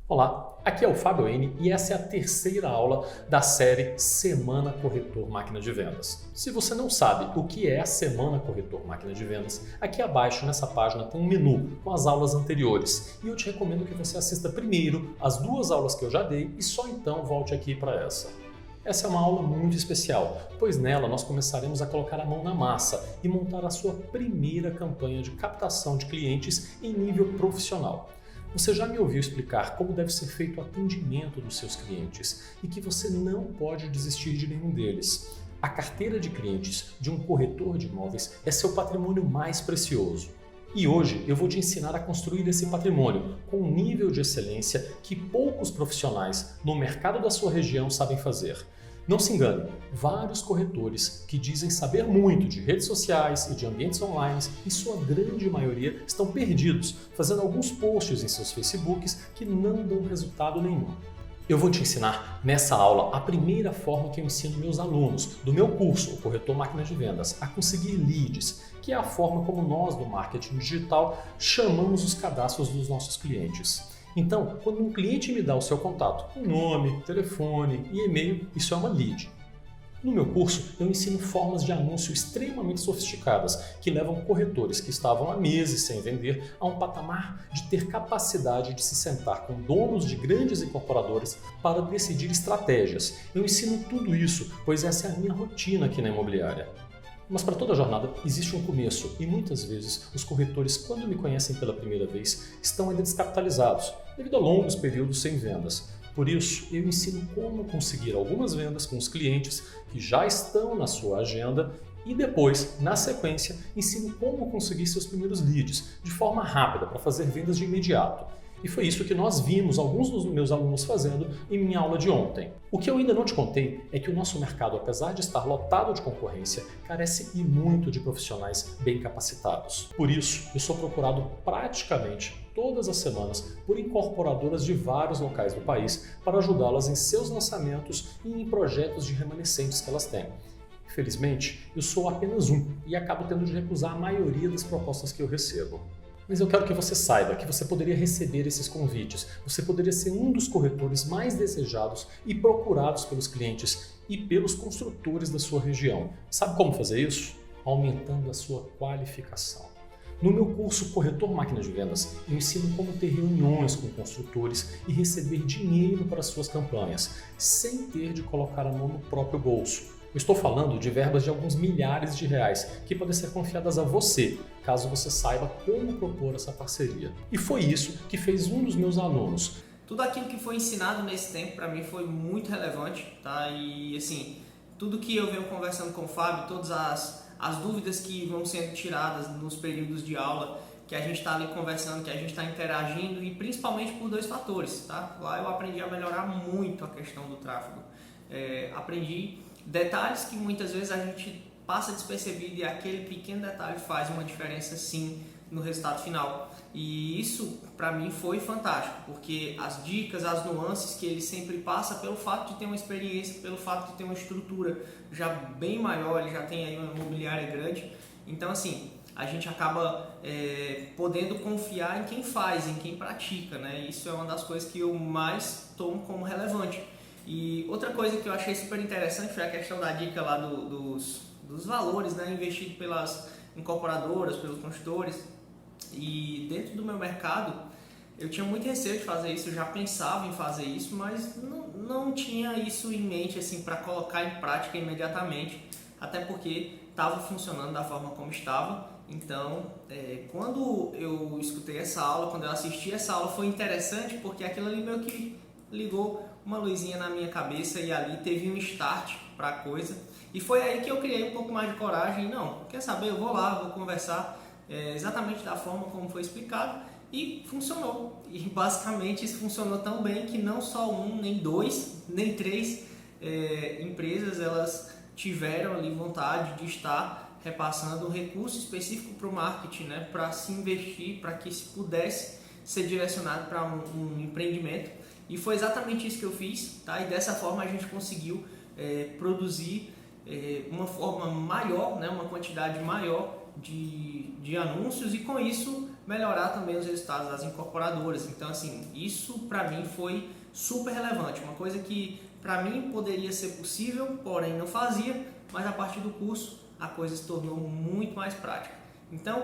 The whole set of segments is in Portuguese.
Olá, aqui é o Fábio N e essa é a terceira aula da série Semana Corretor Máquina de Vendas. Se você não sabe o que é a Semana Corretor Máquina de Vendas, aqui abaixo nessa página tem um menu com as aulas anteriores e eu te recomendo que você assista primeiro as duas aulas que eu já dei e só então volte aqui para essa. Essa é uma aula muito especial, pois nela nós começaremos a colocar a mão na massa e montar a sua primeira campanha de captação de clientes em nível profissional. Você já me ouviu explicar como deve ser feito o atendimento dos seus clientes e que você não pode desistir de nenhum deles. A carteira de clientes de um corretor de imóveis é seu patrimônio mais precioso. E hoje eu vou te ensinar a construir esse patrimônio com um nível de excelência que poucos profissionais no mercado da sua região sabem fazer. Não se engane, vários corretores que dizem saber muito de redes sociais e de ambientes online, em sua grande maioria, estão perdidos, fazendo alguns posts em seus Facebooks que não dão resultado nenhum. Eu vou te ensinar nessa aula a primeira forma que eu ensino meus alunos do meu curso, o Corretor Máquina de Vendas, a conseguir leads, que é a forma como nós do marketing digital chamamos os cadastros dos nossos clientes. Então, quando um cliente me dá o seu contato, com nome, telefone e e-mail, isso é uma lead. No meu curso, eu ensino formas de anúncio extremamente sofisticadas que levam corretores que estavam há meses sem vender a um patamar de ter capacidade de se sentar com donos de grandes incorporadores para decidir estratégias. Eu ensino tudo isso, pois essa é a minha rotina aqui na imobiliária. Mas para toda jornada existe um começo e muitas vezes os corretores, quando me conhecem pela primeira vez, estão ainda descapitalizados, devido a longos períodos sem vendas. Por isso, eu ensino como conseguir algumas vendas com os clientes que já estão na sua agenda e depois, na sequência, ensino como conseguir seus primeiros leads de forma rápida para fazer vendas de imediato. E foi isso que nós vimos alguns dos meus alunos fazendo em minha aula de ontem. O que eu ainda não te contei é que o nosso mercado, apesar de estar lotado de concorrência, carece e muito de profissionais bem capacitados. Por isso, eu sou procurado praticamente todas as semanas por incorporadoras de vários locais do país para ajudá-las em seus lançamentos e em projetos de remanescentes que elas têm. Infelizmente, eu sou apenas um e acabo tendo de recusar a maioria das propostas que eu recebo. Mas eu quero que você saiba que você poderia receber esses convites, você poderia ser um dos corretores mais desejados e procurados pelos clientes e pelos construtores da sua região. Sabe como fazer isso? Aumentando a sua qualificação. No meu curso Corretor Máquina de Vendas, eu ensino como ter reuniões com construtores e receber dinheiro para suas campanhas, sem ter de colocar a mão no próprio bolso. Eu estou falando de verbas de alguns milhares de reais que podem ser confiadas a você, caso você saiba como propor essa parceria. E foi isso que fez um dos meus alunos. Tudo aquilo que foi ensinado nesse tempo para mim foi muito relevante, tá? E assim, tudo que eu venho conversando com o Fábio, todas as dúvidas que vão sendo tiradas nos períodos de aula, que a gente está ali conversando, que a gente está interagindo e principalmente por dois fatores, tá? Lá eu aprendi a melhorar muito a questão do tráfego. Aprendi detalhes que muitas vezes a gente passa despercebido e aquele pequeno detalhe faz uma diferença sim no resultado final. E isso para mim foi fantástico, porque as dicas, as nuances que ele sempre passa pelo fato de ter uma experiência, pelo fato de ter uma estrutura já bem maior, ele já tem aí uma imobiliária grande. Então assim, a gente acaba podendo confiar em quem faz, em quem pratica, né? Isso é uma das coisas que eu mais tomo como relevante. E outra coisa que eu achei super interessante foi a questão da dica lá dos valores, né, investido pelas incorporadoras, pelos construtores. E dentro do meu mercado, eu tinha muito receio de fazer isso, eu já pensava em fazer isso, mas não tinha isso em mente assim, para colocar em prática imediatamente, até porque estava funcionando da forma como estava. Então, quando eu escutei essa aula, quando eu assisti essa aula, foi interessante porque aquilo ali meio que ligou uma luzinha na minha cabeça e ali teve um start para a coisa. E foi aí que eu criei um pouco mais de coragem. Não, quer saber? Eu vou lá, vou conversar exatamente da forma como foi explicado e funcionou. E basicamente isso funcionou tão bem que não só um, nem dois, nem três empresas elas tiveram ali vontade de estar repassando um recurso específico para o marketing, né, para se investir, para que se pudesse ser direcionado para um empreendimento. E foi exatamente isso que eu fiz, tá? E dessa forma a gente conseguiu produzir uma forma maior, né? Uma quantidade maior de anúncios e com isso melhorar também os resultados das incorporadoras. Então, assim, isso para mim foi super relevante, uma coisa que para mim poderia ser possível, porém não fazia, mas a partir do curso a coisa se tornou muito mais prática. Então,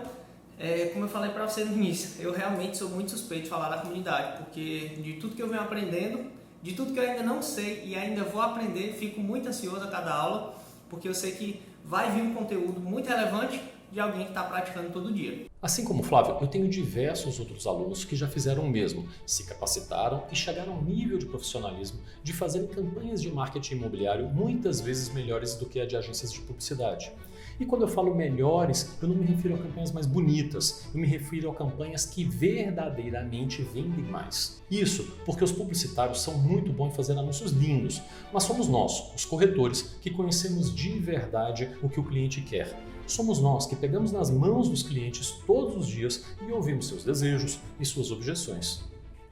como eu falei para você no início, eu realmente sou muito suspeito de falar da comunidade, porque de tudo que eu venho aprendendo, de tudo que eu ainda não sei e ainda vou aprender, fico muito ansioso a cada aula, porque eu sei que vai vir um conteúdo muito relevante de alguém que está praticando todo dia. Assim como o Flávio, eu tenho diversos outros alunos que já fizeram o mesmo, se capacitaram e chegaram ao nível de profissionalismo de fazerem campanhas de marketing imobiliário muitas vezes melhores do que a de agências de publicidade. E quando eu falo melhores, eu não me refiro a campanhas mais bonitas, eu me refiro a campanhas que verdadeiramente vendem mais. Isso porque os publicitários são muito bons em fazer anúncios lindos, mas somos nós, os corretores, que conhecemos de verdade o que o cliente quer. Somos nós que pegamos nas mãos dos clientes todos os dias e ouvimos seus desejos e suas objeções.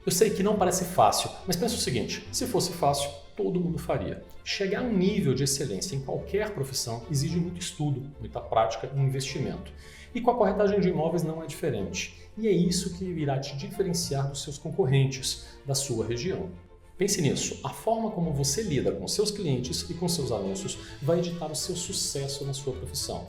Eu sei que não parece fácil, mas pensa o seguinte, se fosse fácil, todo mundo faria. Chegar a um nível de excelência em qualquer profissão exige muito estudo, muita prática e investimento. E com a corretagem de imóveis não é diferente. E é isso que irá te diferenciar dos seus concorrentes, da sua região. Pense nisso, a forma como você lida com seus clientes e com seus anúncios vai ditar o seu sucesso na sua profissão.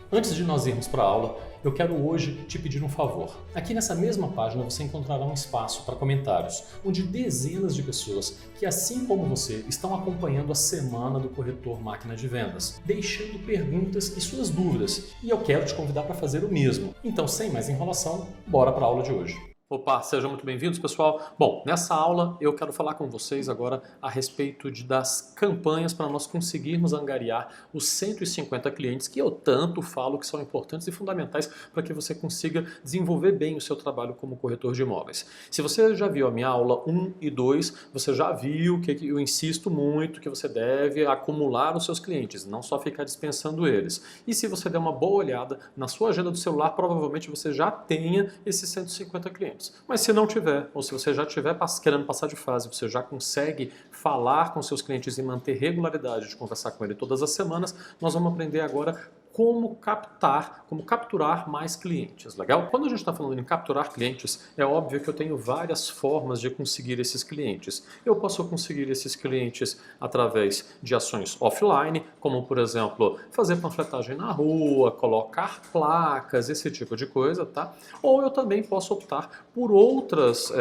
Antes de nós irmos para a aula, eu quero hoje te pedir um favor. Aqui nessa mesma página você encontrará um espaço para comentários, onde dezenas de pessoas que, assim como você, estão acompanhando a semana do Corretor Máquina de Vendas, deixando perguntas e suas dúvidas, e eu quero te convidar para fazer o mesmo. Então, sem mais enrolação, bora para a aula de hoje. Opa, sejam muito bem-vindos, pessoal. Bom, nessa aula eu quero falar com vocês agora a respeito das campanhas para nós conseguirmos angariar os 150 clientes que eu tanto falo que são importantes e fundamentais para que você consiga desenvolver bem o seu trabalho como corretor de imóveis. Se você já viu a minha aula 1 e 2, você já viu que eu insisto muito que você deve acumular os seus clientes, não só ficar dispensando eles. E se você der uma boa olhada na sua agenda do celular, provavelmente você já tenha esses 150 clientes. Mas se não tiver, ou se você já estiver querendo passar de fase, você já consegue falar com seus clientes e manter regularidade de conversar com ele todas as semanas, nós vamos aprender agora como capturar mais clientes, legal? Quando a gente está falando em capturar clientes, é óbvio que eu tenho várias formas de conseguir esses clientes. Eu posso conseguir esses clientes através de ações offline, como por exemplo, fazer panfletagem na rua, colocar placas, esse tipo de coisa, tá? Ou eu também posso optar por outras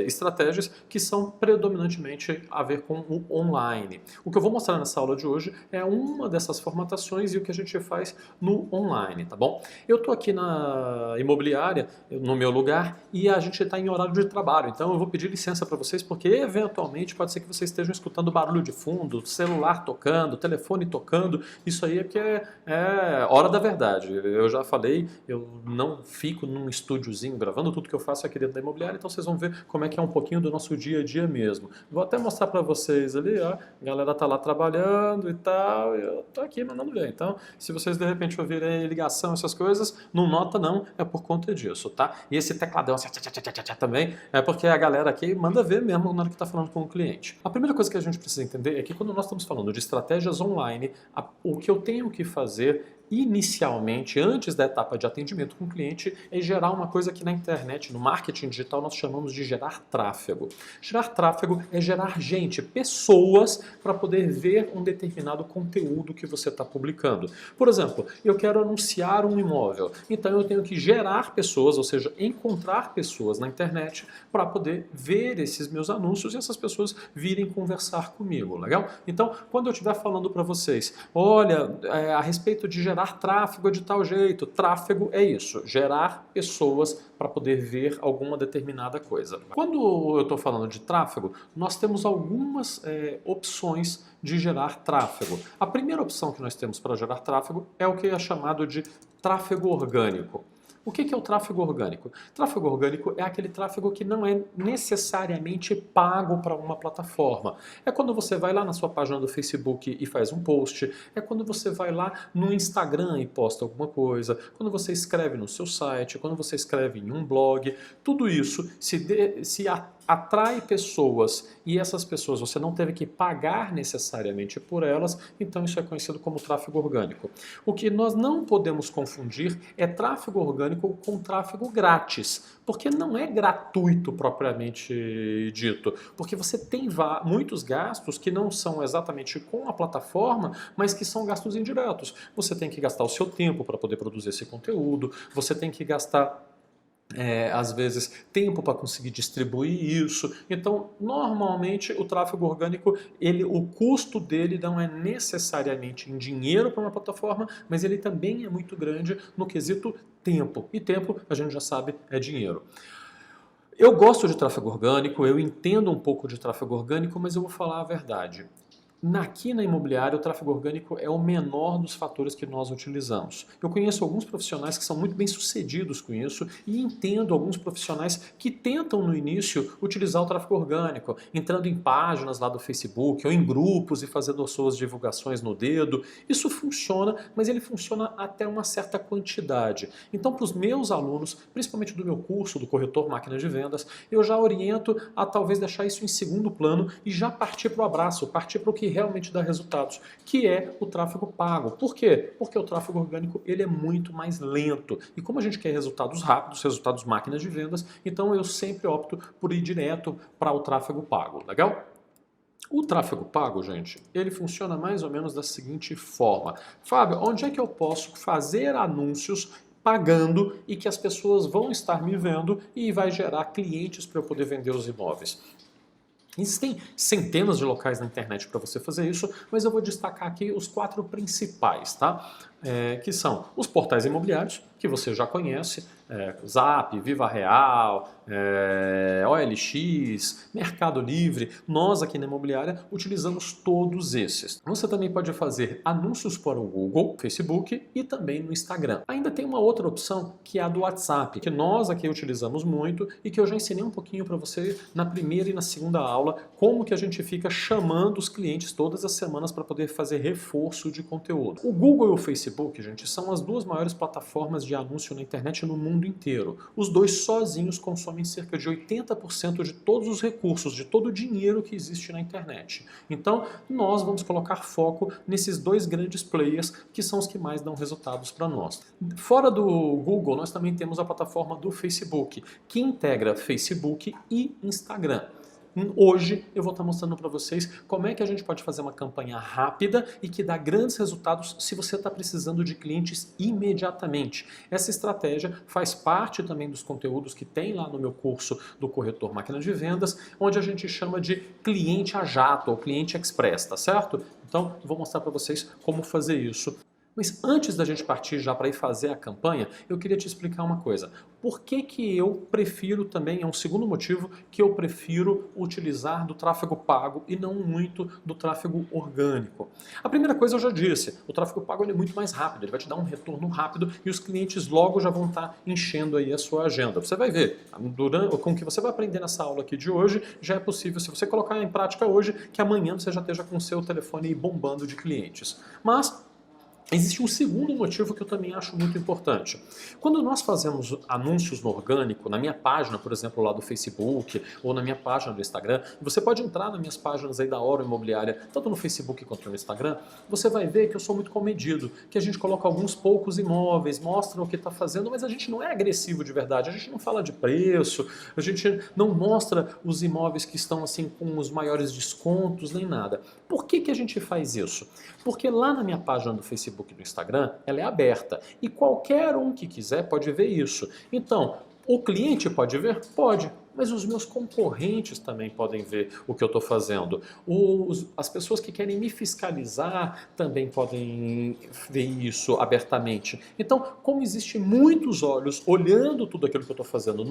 estratégias que são predominantemente a ver com o online. O que eu vou mostrar nessa aula de hoje é uma dessas formatações e o que a gente faz no online, tá bom? Eu tô aqui na imobiliária, no meu lugar, e a gente está em horário de trabalho, então eu vou pedir licença para vocês, porque eventualmente pode ser que vocês estejam escutando barulho de fundo, celular tocando, telefone tocando, isso aí é porque é hora da verdade. Eu já falei, eu não fico num estúdiozinho gravando, tudo que eu faço aqui dentro da imobiliária, então vocês vão ver como é que é um pouquinho do nosso dia a dia mesmo. Vou até mostrar para vocês ali, ó, a galera tá lá trabalhando e tal, eu tô aqui mandando ver, então se vocês de repente ouvirem ligação, essas coisas, não nota não, é por conta disso, tá? E esse tecladão assim, também é porque a galera aqui manda ver mesmo na hora que está falando com o cliente. A primeira coisa que a gente precisa entender é que quando nós estamos falando de estratégias online, o que eu tenho que fazer inicialmente, antes da etapa de atendimento com o cliente, é gerar uma coisa que na internet, no marketing digital, nós chamamos de gerar tráfego. Gerar tráfego é gerar gente, pessoas, para poder ver um determinado conteúdo que você está publicando. Por exemplo, eu quero anunciar um imóvel, então eu tenho que gerar pessoas, ou seja, encontrar pessoas na internet para poder ver esses meus anúncios e essas pessoas virem conversar comigo, legal? Então, quando eu estiver falando para vocês, olha, a respeito de gerar tráfego de tal jeito. Tráfego é isso, gerar pessoas para poder ver alguma determinada coisa. Quando eu estou falando de tráfego, nós temos algumas opções de gerar tráfego. A primeira opção que nós temos para gerar tráfego é o que é chamado de tráfego orgânico. O que é o tráfego orgânico? Tráfego orgânico é aquele tráfego que não é necessariamente pago para uma plataforma. É quando você vai lá na sua página do Facebook e faz um post, é quando você vai lá no Instagram e posta alguma coisa, quando você escreve no seu site, quando você escreve em um blog, tudo isso se atrai pessoas e essas pessoas você não teve que pagar necessariamente por elas, então isso é conhecido como tráfego orgânico. O que nós não podemos confundir é tráfego orgânico com tráfego grátis, porque não é gratuito propriamente dito, porque você tem muitos gastos que não são exatamente com a plataforma, mas que são gastos indiretos. Você tem que gastar o seu tempo para poder produzir esse conteúdo, você tem que gastar às vezes, tempo para conseguir distribuir isso. Então, normalmente, o tráfego orgânico, o custo dele não é necessariamente em dinheiro para uma plataforma, mas ele também é muito grande no quesito tempo. E tempo, a gente já sabe, é dinheiro. Eu gosto de tráfego orgânico, eu entendo um pouco de tráfego orgânico, mas eu vou falar a verdade. Aqui na imobiliária, o tráfego orgânico é o menor dos fatores que nós utilizamos. Eu conheço alguns profissionais que são muito bem sucedidos com isso e entendo alguns profissionais que tentam no início utilizar o tráfego orgânico, entrando em páginas lá do Facebook ou em grupos e fazendo suas divulgações no dedo. Isso funciona, mas ele funciona até uma certa quantidade. Então, para os meus alunos, principalmente do meu curso do Corretor Máquina de Vendas, eu já oriento a talvez deixar isso em segundo plano e já partir para o abraço, partir para o que realmente dá resultados, que é o tráfego pago. Por quê? Porque o tráfego orgânico ele é muito mais lento. E como a gente quer resultados rápidos, resultados máquinas de vendas, então eu sempre opto por ir direto para o tráfego pago. Legal? O tráfego pago, gente, ele funciona mais ou menos da seguinte forma. Fábio, onde é que eu posso fazer anúncios pagando e que as pessoas vão estar me vendo e vai gerar clientes para eu poder vender os imóveis? Existem centenas de locais na internet para você fazer isso, mas eu vou destacar aqui os 4 principais, tá? Que são os portais imobiliários, que você já conhece, Zap, Viva Real, OLX, Mercado Livre. Nós aqui na imobiliária utilizamos todos esses. Você também pode fazer anúncios para o Google, Facebook e também no Instagram. Ainda tem uma outra opção que é a do WhatsApp, que nós aqui utilizamos muito e que eu já ensinei um pouquinho para você na primeira e na segunda aula, como que a gente fica chamando os clientes todas as semanas para poder fazer reforço de conteúdo. O Google e o Facebook, gente, são as 2 maiores plataformas de anúncio na internet no mundo inteiro. Os 2 sozinhos consomem cerca de 80% de todos os recursos, de todo o dinheiro que existe na internet. Então, nós vamos colocar foco nesses 2 grandes players que são os que mais dão resultados para nós. Fora do Google, nós também temos a plataforma do Facebook, que integra Facebook e Instagram. Hoje eu vou estar mostrando para vocês como é que a gente pode fazer uma campanha rápida e que dá grandes resultados se você está precisando de clientes imediatamente. Essa estratégia faz parte também dos conteúdos que tem lá no meu curso do Corretor Máquina de Vendas, onde a gente chama de cliente a jato ou cliente express, tá certo? Então eu vou mostrar para vocês como fazer isso. Mas antes da gente partir já para ir fazer a campanha, eu queria te explicar uma coisa. Por que que eu prefiro também, é um segundo motivo, que eu prefiro utilizar do tráfego pago e não muito do tráfego orgânico? A primeira coisa eu já disse, o tráfego pago ele é muito mais rápido, ele vai te dar um retorno rápido e os clientes logo já vão estar enchendo aí a sua agenda. Você vai ver, com o que você vai aprender nessa aula aqui de hoje, já é possível, se você colocar em prática hoje, que amanhã você já esteja com o seu telefone aí bombando de clientes. Mas existe um segundo motivo que eu também acho muito importante. Quando nós fazemos anúncios no orgânico, na minha página, por exemplo, lá do Facebook, ou na minha página do Instagram, você pode entrar nas minhas páginas aí da Hora Imobiliária, tanto no Facebook quanto no Instagram, você vai ver que eu sou muito comedido, que a gente coloca alguns poucos imóveis, mostra o que está fazendo, mas a gente não é agressivo de verdade, a gente não fala de preço, a gente não mostra os imóveis que estão assim com os maiores descontos, nem nada. Por que que a gente faz isso? Porque lá na minha página do Facebook e do Instagram, ela é aberta e qualquer um que quiser pode ver isso. Então, o cliente pode ver? Pode. Mas os meus concorrentes também podem ver o que eu estou fazendo. As pessoas que querem me fiscalizar também podem ver isso abertamente. Então, como existem muitos olhos olhando tudo aquilo que eu estou fazendo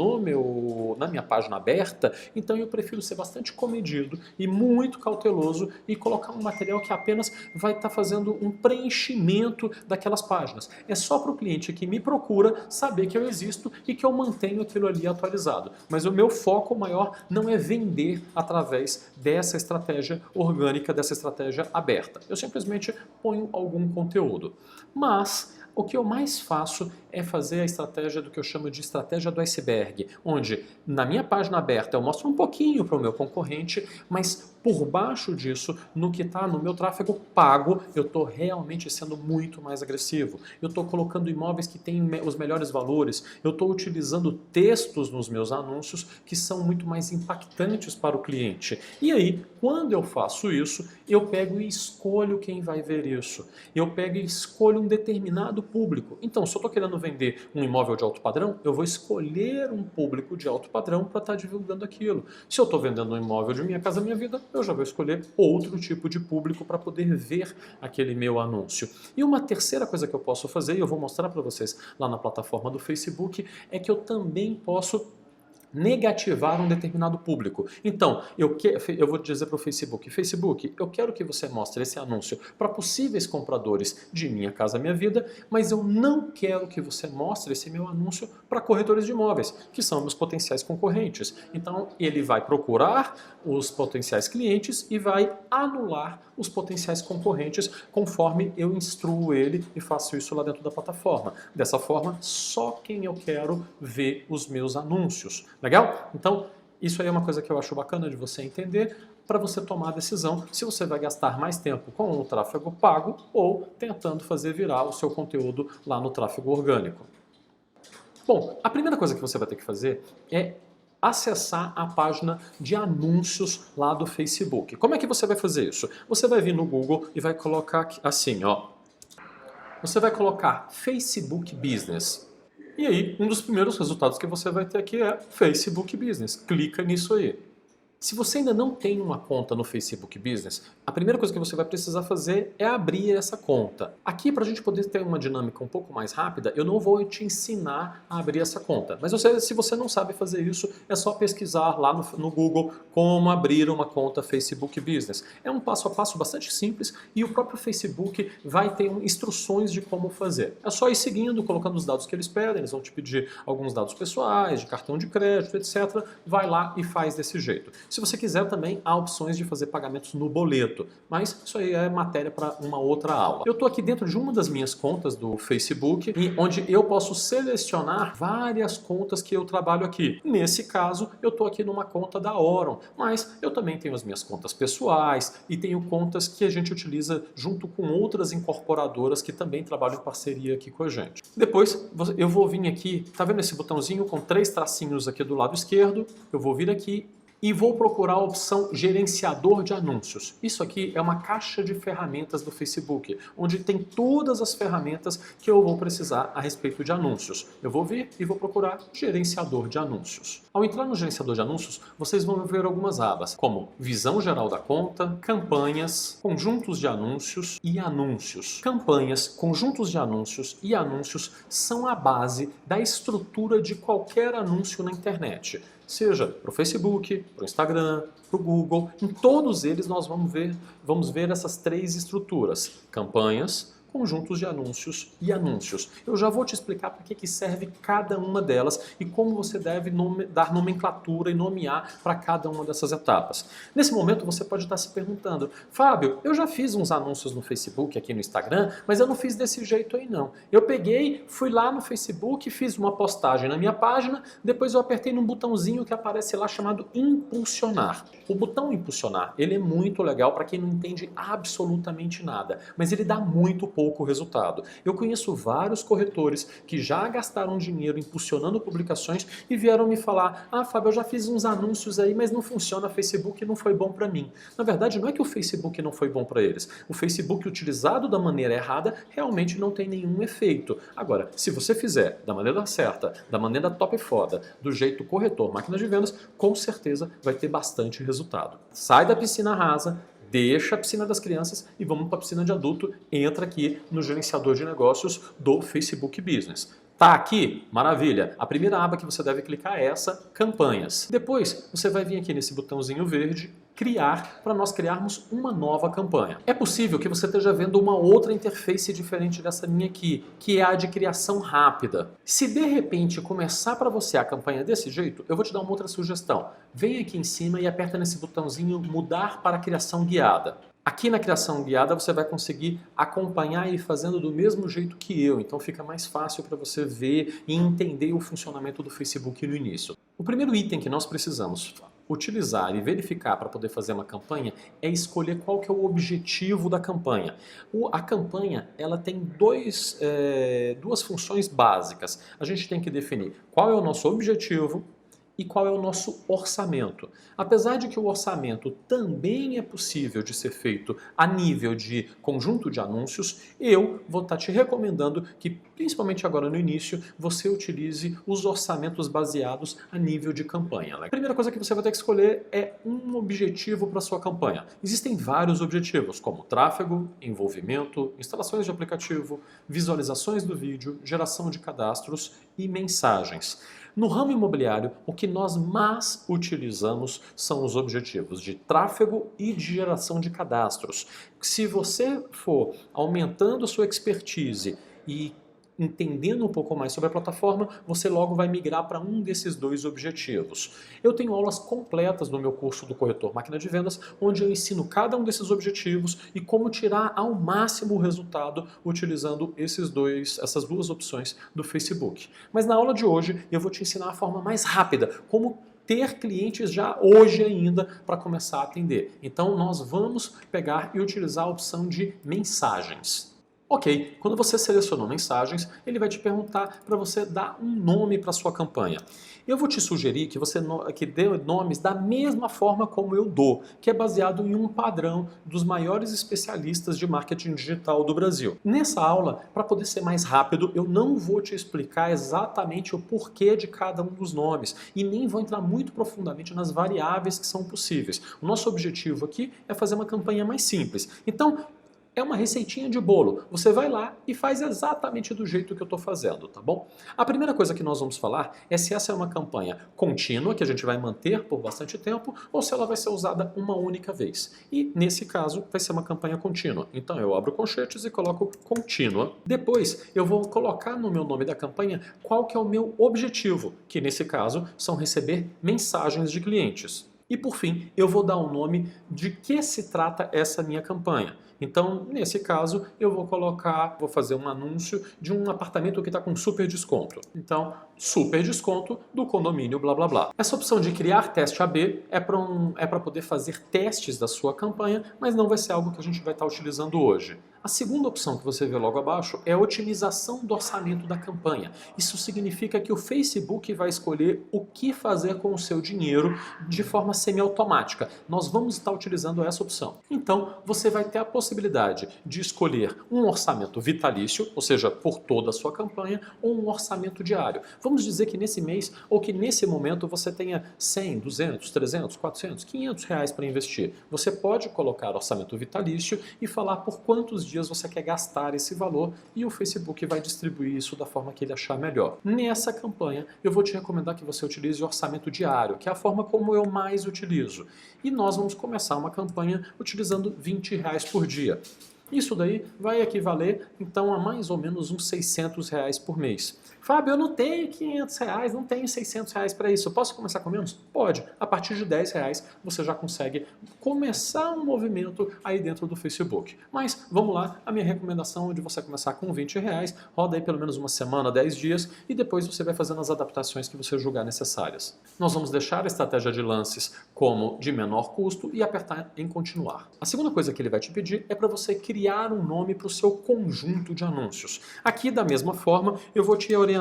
na minha página aberta, então eu prefiro ser bastante comedido e muito cauteloso e colocar um material que apenas vai estar fazendo um preenchimento daquelas páginas. É só para o cliente que me procura saber que eu existo e que eu mantenho aquilo ali atualizado. Mas o meu foco maior não é vender através dessa estratégia orgânica, dessa estratégia aberta. Eu simplesmente ponho algum conteúdo. Mas o que eu mais faço é fazer a estratégia do que eu chamo de estratégia do iceberg, onde na minha página aberta eu mostro um pouquinho para o meu concorrente, mas por baixo disso, no que está no meu tráfego pago, eu estou realmente sendo muito mais agressivo. Eu estou colocando imóveis que têm os melhores valores, eu estou utilizando textos nos meus anúncios que são muito mais impactantes para o cliente. E aí, quando eu faço isso, eu pego e escolho quem vai ver isso. Eu pego e escolho um determinado público. Então, se eu estou querendo vender um imóvel de alto padrão, eu vou escolher um público de alto padrão para estar divulgando aquilo. Se eu estou vendendo um imóvel de Minha Casa Minha Vida, eu já vou escolher outro tipo de público para poder ver aquele meu anúncio. E uma terceira coisa que eu posso fazer, e eu vou mostrar para vocês lá na plataforma do Facebook, é que eu também posso negativar um determinado público. Então, eu vou dizer para o Facebook, eu quero que você mostre esse anúncio para possíveis compradores de Minha Casa Minha Vida, mas eu não quero que você mostre esse meu anúncio para corretores de imóveis, que são meus potenciais concorrentes. Então, ele vai procurar os potenciais clientes e vai anular os potenciais concorrentes conforme eu instruo ele e faço isso lá dentro da plataforma. Dessa forma, só quem eu quero ver os meus anúncios. Legal? Então, isso aí é uma coisa que eu acho bacana de você entender para você tomar a decisão se você vai gastar mais tempo com o tráfego pago ou tentando fazer virar o seu conteúdo lá no tráfego orgânico. Bom, a primeira coisa que você vai ter que fazer é acessar a página de anúncios lá do Facebook. Como é que você vai fazer isso? Você vai vir no Google e vai colocar aqui, assim, ó. Você vai colocar Facebook Business. E aí, um dos primeiros resultados que você vai ter aqui é Facebook Business. Clica nisso aí. Se você ainda não tem uma conta no Facebook Business, a primeira coisa que você vai precisar fazer é abrir essa conta. Aqui, para a gente poder ter uma dinâmica um pouco mais rápida, eu não vou te ensinar a abrir essa conta. Mas se você não sabe fazer isso, é só pesquisar lá no Google como abrir uma conta Facebook Business. É um passo a passo bastante simples e o próprio Facebook vai ter instruções de como fazer. É só ir seguindo, colocando os dados que eles pedem, eles vão te pedir alguns dados pessoais, de cartão de crédito, etc. Vai lá e faz desse jeito. Se você quiser também, há opções de fazer pagamentos no boleto, mas isso aí é matéria para uma outra aula. Eu estou aqui dentro de uma das minhas contas do Facebook, onde eu posso selecionar várias contas que eu trabalho aqui. Nesse caso, eu estou aqui numa conta da Aurum, mas eu também tenho as minhas contas pessoais e tenho contas que a gente utiliza junto com outras incorporadoras que também trabalham em parceria aqui com a gente. Depois, eu vou vir aqui, tá vendo esse botãozinho com 3 tracinhos aqui do lado esquerdo? Eu vou vir aqui e vou procurar a opção gerenciador de anúncios. Isso aqui é uma caixa de ferramentas do Facebook, onde tem todas as ferramentas que eu vou precisar a respeito de anúncios. Eu vou vir e vou procurar gerenciador de anúncios. Ao entrar no gerenciador de anúncios, vocês vão ver algumas abas, como visão geral da conta, campanhas, conjuntos de anúncios e anúncios. Campanhas, conjuntos de anúncios e anúncios são a base da estrutura de qualquer anúncio na internet. Seja para o Facebook, para o Instagram, para o Google, em todos eles nós vamos ver essas 3 estruturas: campanhas, conjuntos de anúncios e anúncios. Eu já vou te explicar para que serve cada uma delas e como você deve dar nomenclatura e nomear para cada uma dessas etapas. Nesse momento você pode estar se perguntando: Fábio, eu já fiz uns anúncios no Facebook, aqui no Instagram, mas eu não fiz desse jeito aí não. Eu peguei, fui lá no Facebook, fiz uma postagem na minha página, depois eu apertei num botãozinho que aparece lá chamado impulsionar. O botão impulsionar, ele é muito legal para quem não entende absolutamente nada, mas ele dá muito pouco resultado. Eu conheço vários corretores que já gastaram dinheiro impulsionando publicações e vieram me falar: ah, Fábio, eu já fiz uns anúncios aí, mas não funciona, o Facebook não foi bom para mim. Na verdade, não é que o Facebook não foi bom para eles. O Facebook utilizado da maneira errada realmente não tem nenhum efeito. Agora, se você fizer da maneira certa, da maneira top foda, do jeito corretor, máquina de vendas, com certeza vai ter bastante resultado. Sai da piscina rasa, deixa a piscina das crianças e vamos para a piscina de adulto. Entra aqui no gerenciador de negócios do Facebook Business. Tá aqui? Maravilha! A primeira aba que você deve clicar é essa, campanhas. Depois, você vai vir aqui nesse botãozinho verde, criar, para nós criarmos uma nova campanha. É possível que você esteja vendo uma outra interface diferente dessa minha aqui, que é a de criação rápida. Se de repente começar para você a campanha desse jeito, eu vou te dar uma outra sugestão. Vem aqui em cima e aperta nesse botãozinho mudar para criação guiada. Aqui na criação guiada você vai conseguir acompanhar e ir fazendo do mesmo jeito que eu, então fica mais fácil para você ver e entender o funcionamento do Facebook no início. O primeiro item que nós precisamos utilizar e verificar para poder fazer uma campanha é escolher qual que é o objetivo da campanha. A campanha ela tem duas funções básicas. A gente tem que definir qual é o nosso objetivo e qual é o nosso orçamento. Apesar de que o orçamento também é possível de ser feito a nível de conjunto de anúncios, eu vou estar te recomendando que, principalmente agora no início, você utilize os orçamentos baseados a nível de campanha. A primeira coisa que você vai ter que escolher é um objetivo para a sua campanha. Existem vários objetivos, como tráfego, envolvimento, instalações de aplicativo, visualizações do vídeo, geração de cadastros e mensagens. No ramo imobiliário, o que nós mais utilizamos são os objetivos de tráfego e de geração de cadastros. Se você for aumentando a sua expertise e entendendo um pouco mais sobre a plataforma, você logo vai migrar para um desses dois objetivos. Eu tenho aulas completas no meu curso do Corretor Máquina de Vendas, onde eu ensino cada um desses objetivos e como tirar ao máximo o resultado utilizando essas duas opções do Facebook. Mas na aula de hoje eu vou te ensinar a forma mais rápida, como ter clientes já hoje ainda para começar a atender. Então nós vamos pegar e utilizar a opção de mensagens. Ok, quando você selecionou mensagens, ele vai te perguntar para você dar um nome para sua campanha. Eu vou te sugerir que você dê nomes da mesma forma como eu dou, que é baseado em um padrão dos maiores especialistas de marketing digital do Brasil. Nessa aula, para poder ser mais rápido, eu não vou te explicar exatamente o porquê de cada um dos nomes e nem vou entrar muito profundamente nas variáveis que são possíveis. O nosso objetivo aqui é fazer uma campanha mais simples. Então, é uma receitinha de bolo. Você vai lá e faz exatamente do jeito que eu estou fazendo, tá bom? A primeira coisa que nós vamos falar é se essa é uma campanha contínua, que a gente vai manter por bastante tempo, ou se ela vai ser usada uma única vez. E, nesse caso, vai ser uma campanha contínua. Então, eu abro colchetes e coloco contínua. Depois, eu vou colocar no meu nome da campanha qual que é o meu objetivo, que, nesse caso, são receber mensagens de clientes. E, por fim, eu vou dar um nome de que se trata essa minha campanha. Então, nesse caso, eu vou fazer um anúncio de um apartamento que está com super desconto. Então, super desconto do condomínio blá blá blá. Essa opção de criar teste AB é para poder fazer testes da sua campanha, mas não vai ser algo que a gente vai estar utilizando hoje. A segunda opção que você vê logo abaixo é a otimização do orçamento da campanha. Isso significa que o Facebook vai escolher o que fazer com o seu dinheiro de forma semiautomática. Nós vamos estar utilizando essa opção. Então, você vai ter a possibilidade de escolher um orçamento vitalício, ou seja, por toda a sua campanha, ou um orçamento diário. Vamos dizer que nesse mês ou que nesse momento você tenha 100, 200, 300, 400, 500 reais para investir. Você pode colocar orçamento vitalício e falar por quantos dias você quer gastar esse valor e o Facebook vai distribuir isso da forma que ele achar melhor. Nessa campanha, eu vou te recomendar que você utilize o orçamento diário, que é a forma como eu mais utilizo. E nós vamos começar uma campanha utilizando R$20 por dia. Isso daí vai equivaler, então, a mais ou menos uns R$600 por mês. Fábio, eu não tenho R$500, não tenho R$600 para isso. Eu posso começar com menos? Pode. A partir de R$10 você já consegue começar um movimento aí dentro do Facebook. Mas vamos lá, a minha recomendação é de você começar com R$20, roda aí pelo menos uma semana, 10 dias e depois você vai fazendo as adaptações que você julgar necessárias. Nós vamos deixar a estratégia de lances como de menor custo e apertar em continuar. A segunda coisa que ele vai te pedir é para você criar um nome para o seu conjunto de anúncios. Aqui, da mesma forma, eu vou te orientar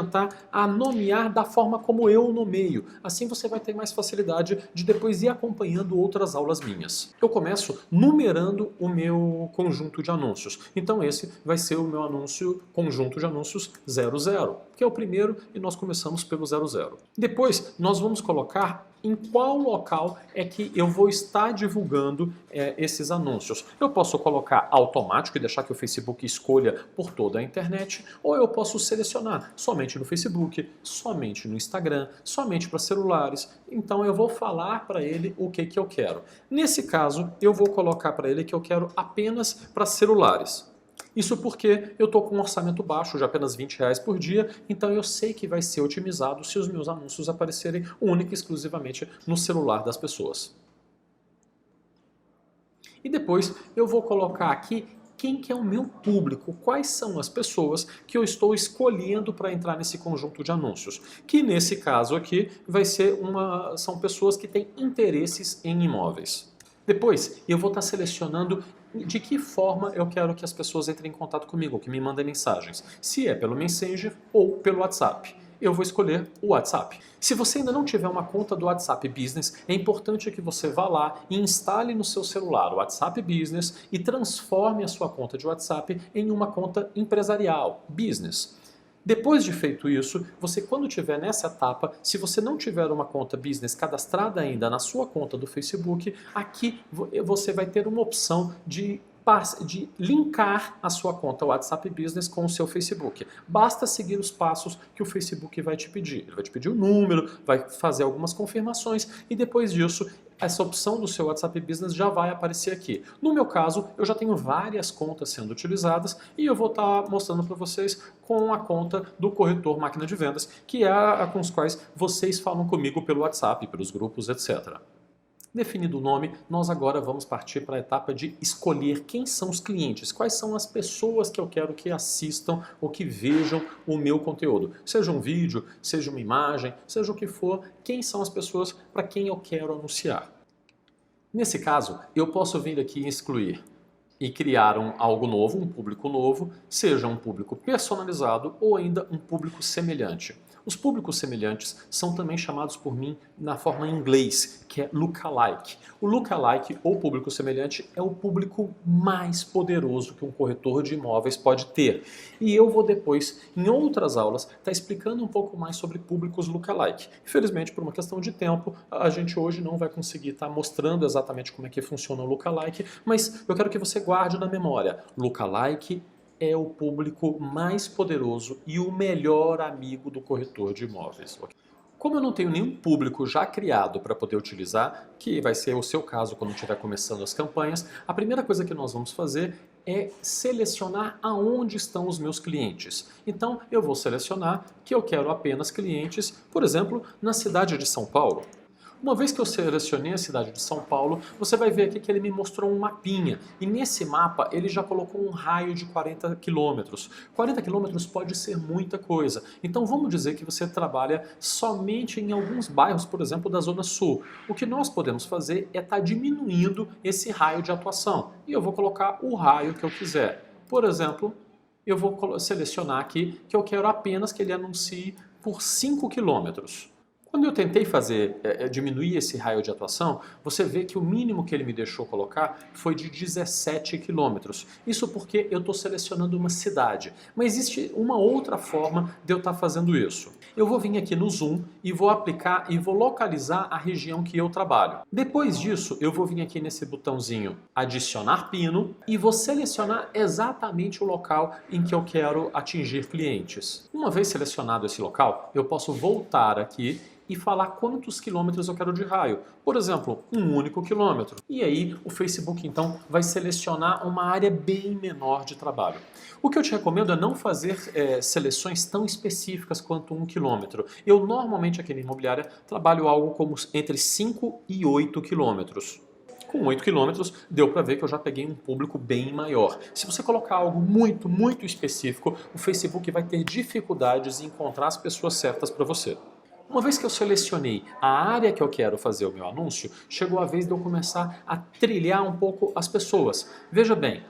a nomear da forma como eu nomeio. Assim você vai ter mais facilidade de depois ir acompanhando outras aulas minhas. Eu começo numerando o meu conjunto de anúncios. Então esse vai ser o meu conjunto de anúncios 00, que é o primeiro e nós começamos pelo 00. Depois nós vamos colocar em qual local é que eu vou estar divulgando esses anúncios. Eu posso colocar automático e deixar que o Facebook escolha por toda a internet, ou eu posso selecionar somente no Facebook, somente no Instagram, somente para celulares. Então eu vou falar para ele o que eu quero. Nesse caso, eu vou colocar para ele que eu quero apenas para celulares. Isso porque eu estou com um orçamento baixo de apenas R$20 por dia, então eu sei que vai ser otimizado se os meus anúncios aparecerem única e exclusivamente no celular das pessoas. E depois eu vou colocar aqui quem que é o meu público, quais são as pessoas que eu estou escolhendo para entrar nesse conjunto de anúncios. Que nesse caso aqui são pessoas que têm interesses em imóveis. Depois eu vou estar selecionando de que forma eu quero que as pessoas entrem em contato comigo, que me mandem mensagens. Se é pelo Messenger ou pelo WhatsApp. Eu vou escolher o WhatsApp. Se você ainda não tiver uma conta do WhatsApp Business, é importante que você vá lá e instale no seu celular o WhatsApp Business e transforme a sua conta de WhatsApp em uma conta empresarial, Business. Depois de feito isso, você quando estiver nessa etapa, se você não tiver uma conta business cadastrada ainda na sua conta do Facebook, aqui você vai ter uma opção de linkar a sua conta WhatsApp Business com o seu Facebook. Basta seguir os passos que o Facebook vai te pedir. Ele vai te pedir o número, vai fazer algumas confirmações e depois disso essa opção do seu WhatsApp Business já vai aparecer aqui. No meu caso, eu já tenho várias contas sendo utilizadas e eu vou estar mostrando para vocês com a conta do corretor Máquina de Vendas, que é a com os quais vocês falam comigo pelo WhatsApp, pelos grupos, etc. Definido o nome, nós agora vamos partir para a etapa de escolher quem são os clientes, quais são as pessoas que eu quero que assistam ou que vejam o meu conteúdo. Seja um vídeo, seja uma imagem, seja o que for, quem são as pessoas para quem eu quero anunciar. Nesse caso, eu posso vir aqui e excluir e criar algo novo, um público novo, seja um público personalizado ou ainda um público semelhante. Os públicos semelhantes são também chamados por mim na forma em inglês, que é lookalike. O lookalike ou público semelhante é o público mais poderoso que um corretor de imóveis pode ter. E eu vou depois, em outras aulas, estar explicando um pouco mais sobre públicos lookalike. Infelizmente, por uma questão de tempo, a gente hoje não vai conseguir estar mostrando exatamente como é que funciona o lookalike, mas eu quero que você guarde na memória. Lookalike é o público mais poderoso e o melhor amigo do corretor de imóveis. Como eu não tenho nenhum público já criado para poder utilizar, que vai ser o seu caso quando estiver começando as campanhas, a primeira coisa que nós vamos fazer é selecionar aonde estão os meus clientes. Então eu vou selecionar que eu quero apenas clientes, por exemplo, na cidade de São Paulo. Uma vez que eu selecionei a cidade de São Paulo, você vai ver aqui que ele me mostrou um mapinha. E nesse mapa ele já colocou um raio de 40 quilômetros. 40 quilômetros pode ser muita coisa. Então vamos dizer que você trabalha somente em alguns bairros, por exemplo, da Zona Sul. O que nós podemos fazer é estar diminuindo esse raio de atuação. E eu vou colocar o raio que eu quiser. Por exemplo, eu vou selecionar aqui que eu quero apenas que ele anuncie por 5 quilômetros. Quando eu tentei diminuir esse raio de atuação, você vê que o mínimo que ele me deixou colocar foi de 17 quilômetros. Isso porque eu estou selecionando uma cidade. Mas existe uma outra forma de eu estar fazendo isso. Eu vou vir aqui no Zoom e vou aplicar e vou localizar a região que eu trabalho. Depois disso, eu vou vir aqui nesse botãozinho Adicionar Pino e vou selecionar exatamente o local em que eu quero atingir clientes. Uma vez selecionado esse local, eu posso voltar aqui e falar quantos quilômetros eu quero de raio. Por exemplo, um único quilômetro. E aí o Facebook então vai selecionar uma área bem menor de trabalho. O que eu te recomendo é não fazer seleções tão específicas quanto 1 quilômetro. Eu normalmente aqui na imobiliária trabalho algo como entre 5 e 8 quilômetros. Com 8 quilômetros, deu para ver que eu já peguei um público bem maior. Se você colocar algo muito, muito específico, o Facebook vai ter dificuldades em encontrar as pessoas certas para você. Uma vez que eu selecionei a área que eu quero fazer o meu anúncio, chegou a vez de eu começar a trilhar um pouco as pessoas. Veja bem,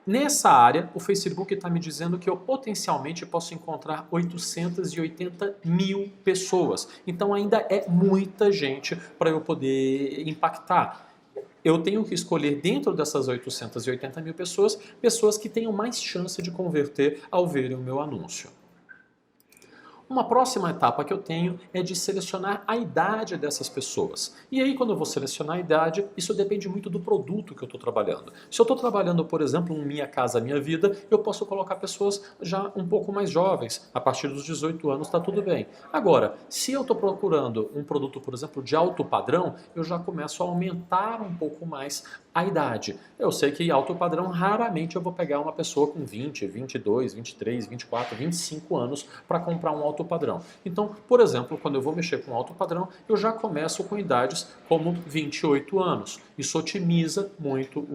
nessa área o Facebook está me dizendo que eu potencialmente posso encontrar 880 mil pessoas. Então ainda é muita gente para eu poder impactar. Eu tenho que escolher dentro dessas 880 mil pessoas, pessoas que tenham mais chance de converter ao verem o meu anúncio. Uma próxima etapa que eu tenho é de selecionar a idade dessas pessoas. E aí, quando eu vou selecionar a idade, isso depende muito do produto que eu estou trabalhando. Se eu estou trabalhando, por exemplo, um Minha Casa Minha Vida, eu posso colocar pessoas já um pouco mais jovens. A partir dos 18 anos está tudo bem. Agora, se eu estou procurando um produto, por exemplo, de alto padrão, eu já começo a aumentar um pouco mais a idade. Eu sei que alto padrão, raramente eu vou pegar uma pessoa com 20, 22, 23, 24, 25 anos para comprar um alto padrão. Então, por exemplo, quando eu vou mexer com alto padrão, eu já começo com idades como 28 anos. Isso otimiza muito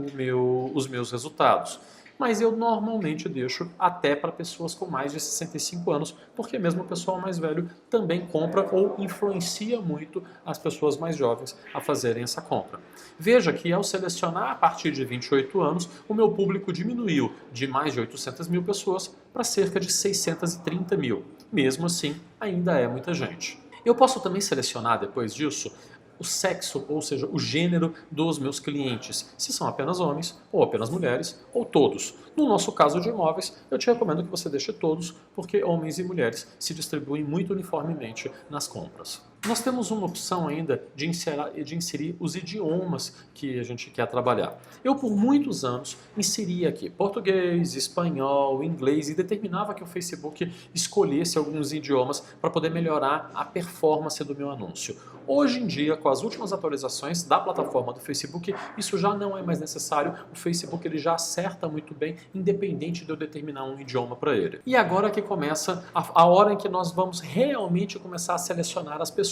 os meus resultados. Mas eu normalmente deixo até para pessoas com mais de 65 anos, porque mesmo o pessoal mais velho também compra ou influencia muito as pessoas mais jovens a fazerem essa compra. Veja que ao selecionar a partir de 28 anos, o meu público diminuiu de mais de 800 mil pessoas para cerca de 630 mil. Mesmo assim, ainda é muita gente. Eu posso também selecionar depois disso o sexo, ou seja, o gênero dos meus clientes, se são apenas homens, ou apenas mulheres, ou todos. No nosso caso de imóveis, eu te recomendo que você deixe todos, porque homens e mulheres se distribuem muito uniformemente nas compras. Nós temos uma opção ainda de inserir os idiomas que a gente quer trabalhar. Eu, por muitos anos, inseria aqui português, espanhol, inglês e determinava que o Facebook escolhesse alguns idiomas para poder melhorar a performance do meu anúncio. Hoje em dia, com as últimas atualizações da plataforma do Facebook, isso já não é mais necessário. O Facebook ele já acerta muito bem, independente de eu determinar um idioma para ele. E agora que começa a hora em que nós vamos realmente começar a selecionar as pessoas.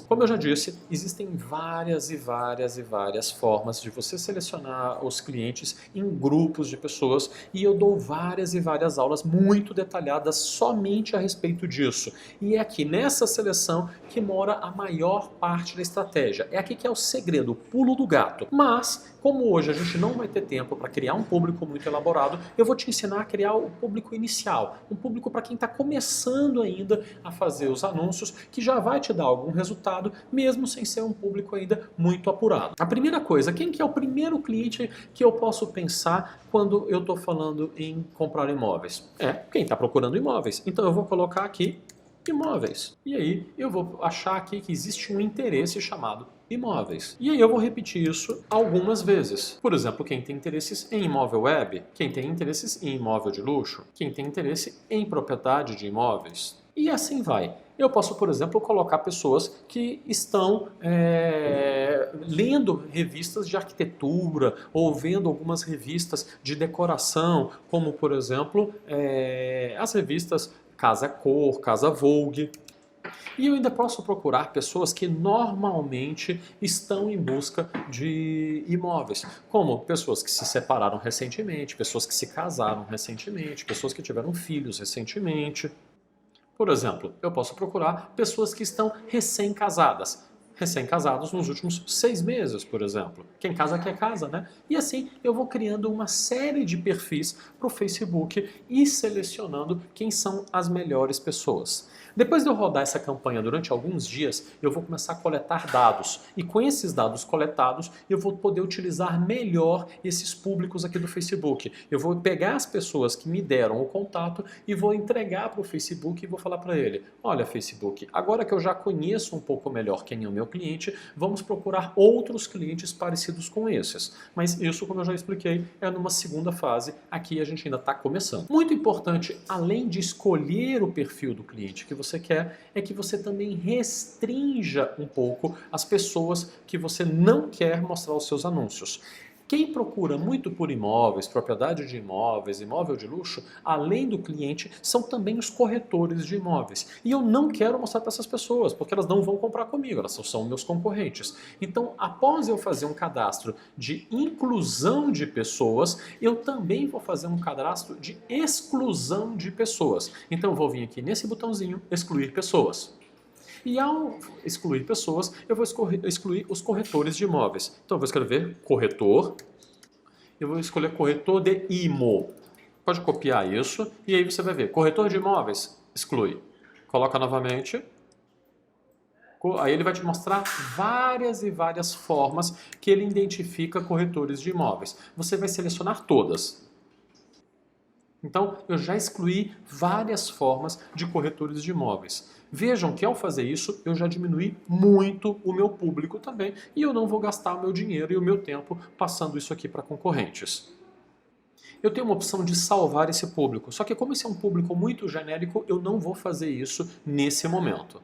Como eu já disse, existem várias formas de você selecionar os clientes em grupos de pessoas e eu dou várias e várias aulas muito detalhadas somente a respeito disso. E é aqui nessa seleção que mora a maior parte da estratégia. É aqui que é o segredo, o pulo do gato. Mas, como hoje a gente não vai ter tempo para criar um público muito elaborado, eu vou te ensinar a criar o público inicial. Um público para quem está começando ainda a fazer os anúncios, que já vai te dar algum resultado, mesmo sem ser um público ainda muito apurado. A primeira coisa, quem que é o primeiro cliente que eu posso pensar quando eu estou falando em comprar imóveis? É quem está procurando imóveis. Então eu vou colocar aqui imóveis. E aí eu vou achar aqui que existe um interesse chamado imóveis. E aí eu vou repetir isso algumas vezes. Por exemplo, quem tem interesses em imóvel web, quem tem interesses em imóvel de luxo, quem tem interesse em propriedade de imóveis. E assim vai. Eu posso, por exemplo, colocar pessoas que estão lendo revistas de arquitetura ou vendo algumas revistas de decoração, como, por exemplo, as revistas Casa Cor, Casa Vogue. E eu ainda posso procurar pessoas que normalmente estão em busca de imóveis, como pessoas que se separaram recentemente, pessoas que se casaram recentemente, pessoas que tiveram filhos recentemente. Por exemplo, eu posso procurar pessoas que estão recém-casadas. Recém-casados nos últimos 6 meses, por exemplo. Quem casa quer casa, né? E assim eu vou criando uma série de perfis para o Facebook e selecionando quem são as melhores pessoas. Depois de eu rodar essa campanha durante alguns dias, eu vou começar a coletar dados. E com esses dados coletados, eu vou poder utilizar melhor esses públicos aqui do Facebook. Eu vou pegar as pessoas que me deram o contato e vou entregar para o Facebook e vou falar para ele: olha, Facebook, agora que eu já conheço um pouco melhor quem é o meu cliente, vamos procurar outros clientes parecidos com esses. Mas isso, como eu já expliquei, é numa segunda fase. Aqui a gente ainda está começando. Muito importante, além de escolher o perfil do cliente que você quer, é que você também restrinja um pouco as pessoas que você não quer mostrar os seus anúncios. Quem procura muito por imóveis, propriedade de imóveis, imóvel de luxo, além do cliente, são também os corretores de imóveis. E eu não quero mostrar para essas pessoas, porque elas não vão comprar comigo, elas são meus concorrentes. Então, após eu fazer um cadastro de inclusão de pessoas, eu também vou fazer um cadastro de exclusão de pessoas. Então, eu vou vir aqui nesse botãozinho, excluir pessoas. E ao excluir pessoas, eu vou excluir os corretores de imóveis. Então eu vou escrever corretor, eu vou escolher corretor de IMO. Pode copiar isso e aí você vai ver, corretor de imóveis, exclui. Coloca novamente, aí ele vai te mostrar várias e várias formas que ele identifica corretores de imóveis. Você vai selecionar todas. Então, eu já excluí várias formas de corretores de imóveis. Vejam que ao fazer isso, eu já diminui muito o meu público também e eu não vou gastar o meu dinheiro e o meu tempo passando isso aqui para concorrentes. Eu tenho uma opção de salvar esse público, só que como esse é um público muito genérico, eu não vou fazer isso nesse momento.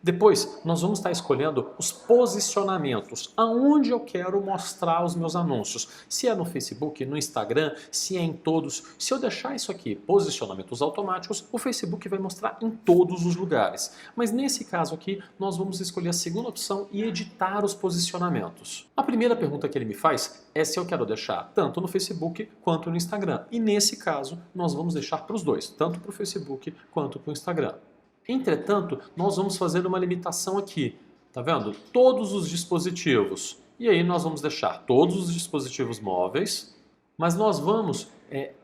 Depois, nós vamos estar escolhendo os posicionamentos, aonde eu quero mostrar os meus anúncios. Se é no Facebook, no Instagram, se é em todos. Se eu deixar isso aqui, posicionamentos automáticos, o Facebook vai mostrar em todos os lugares. Mas nesse caso aqui, nós vamos escolher a segunda opção e editar os posicionamentos. A primeira pergunta que ele me faz é se eu quero deixar tanto no Facebook quanto no Instagram. E nesse caso, nós vamos deixar para os dois, tanto para o Facebook quanto para o Instagram. Entretanto, nós vamos fazer uma limitação aqui, tá vendo? Todos os dispositivos. E aí nós vamos deixar todos os dispositivos móveis, mas nós vamos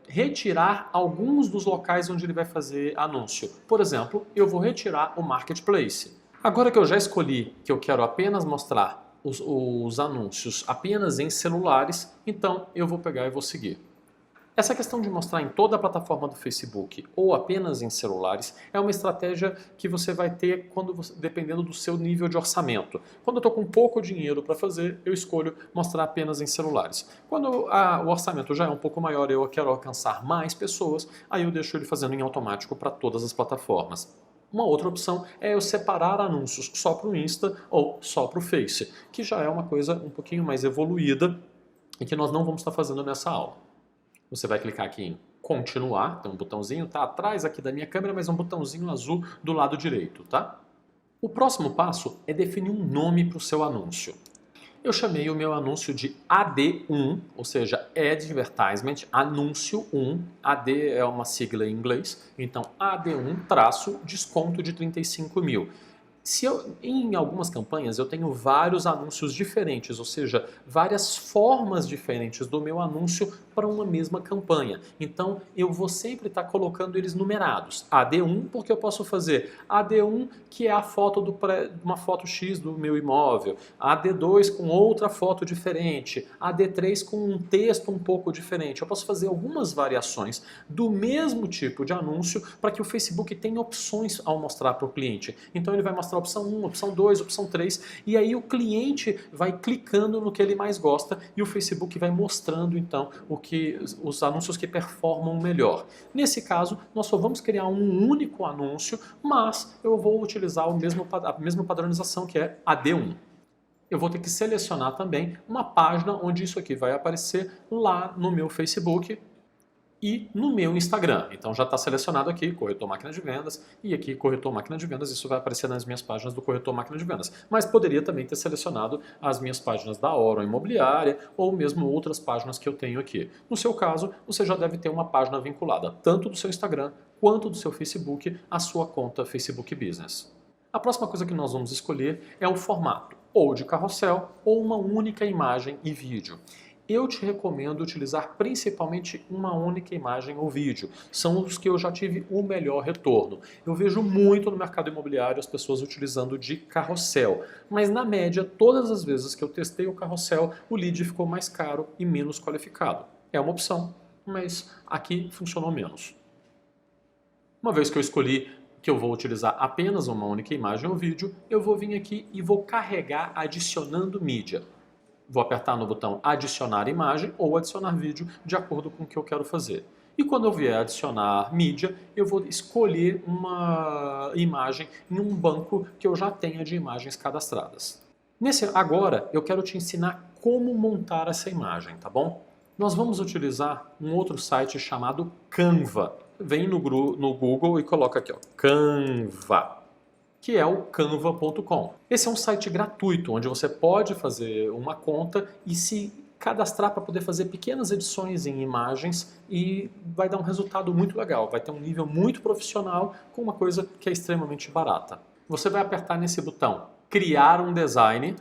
retirar alguns dos locais onde ele vai fazer anúncio. Por exemplo, eu vou retirar o Marketplace. Agora que eu já escolhi que eu quero apenas mostrar os anúncios apenas em celulares, então eu vou pegar e vou seguir. Essa questão de mostrar em toda a plataforma do Facebook ou apenas em celulares é uma estratégia que você vai ter dependendo do seu nível de orçamento. Quando eu estou com pouco dinheiro para fazer, eu escolho mostrar apenas em celulares. Quando o orçamento já é um pouco maior e eu quero alcançar mais pessoas, aí eu deixo ele fazendo em automático para todas as plataformas. Uma outra opção é eu separar anúncios só para o Insta ou só para o Face, que já é uma coisa um pouquinho mais evoluída e que nós não vamos estar fazendo nessa aula. Você vai clicar aqui em continuar, tem um botãozinho, tá atrás aqui da minha câmera, mas é um botãozinho azul do lado direito, tá? O próximo passo é definir um nome para o seu anúncio. Eu chamei o meu anúncio de AD1, ou seja, Advertisement, anúncio 1, AD é uma sigla em inglês, então AD1 traço desconto de 35 mil. Em algumas campanhas eu tenho vários anúncios diferentes, ou seja, várias formas diferentes do meu anúncio para uma mesma campanha. Então eu vou sempre estar colocando eles numerados. AD1 porque eu posso fazer AD1 que é a foto uma foto X do meu imóvel, AD2 com outra foto diferente, AD3 com um texto um pouco diferente. Eu posso fazer algumas variações do mesmo tipo de anúncio para que o Facebook tenha opções ao mostrar para o cliente. Então ele vai mostrar opção 1, opção 2, opção 3, e aí o cliente vai clicando no que ele mais gosta e o Facebook vai mostrando então os anúncios que performam melhor. Nesse caso, nós só vamos criar um único anúncio, mas eu vou utilizar a mesma padronização que é AD1. Eu vou ter que selecionar também uma página onde isso aqui vai aparecer lá no meu Facebook e no meu Instagram. Então já está selecionado aqui, Corretor Máquina de Vendas, e aqui Corretor Máquina de Vendas, isso vai aparecer nas minhas páginas do Corretor Máquina de Vendas. Mas poderia também ter selecionado as minhas páginas da Auron Imobiliária, ou mesmo outras páginas que eu tenho aqui. No seu caso, você já deve ter uma página vinculada, tanto do seu Instagram, quanto do seu Facebook, à sua conta Facebook Business. A próxima coisa que nós vamos escolher é o formato, ou de carrossel, ou uma única imagem e vídeo. Eu te recomendo utilizar principalmente uma única imagem ou vídeo. São os que eu já tive o melhor retorno. Eu vejo muito no mercado imobiliário as pessoas utilizando de carrossel, mas na média, todas as vezes que eu testei o carrossel, o lead ficou mais caro e menos qualificado. É uma opção, mas aqui funcionou menos. Uma vez que eu escolhi que eu vou utilizar apenas uma única imagem ou vídeo, eu vou vir aqui e vou carregar adicionando mídia. Vou apertar no botão adicionar imagem ou adicionar vídeo de acordo com o que eu quero fazer. E quando eu vier adicionar mídia, eu vou escolher uma imagem em um banco que eu já tenha de imagens cadastradas. Agora eu quero te ensinar como montar essa imagem, tá bom? Nós vamos utilizar um outro site chamado Canva. Vem no Google e coloca aqui, ó, Canva, que é o canva.com. Esse é um site gratuito, onde você pode fazer uma conta e se cadastrar para poder fazer pequenas edições em imagens e vai dar um resultado muito legal, vai ter um nível muito profissional com uma coisa que é extremamente barata. Você vai apertar nesse botão, criar um design,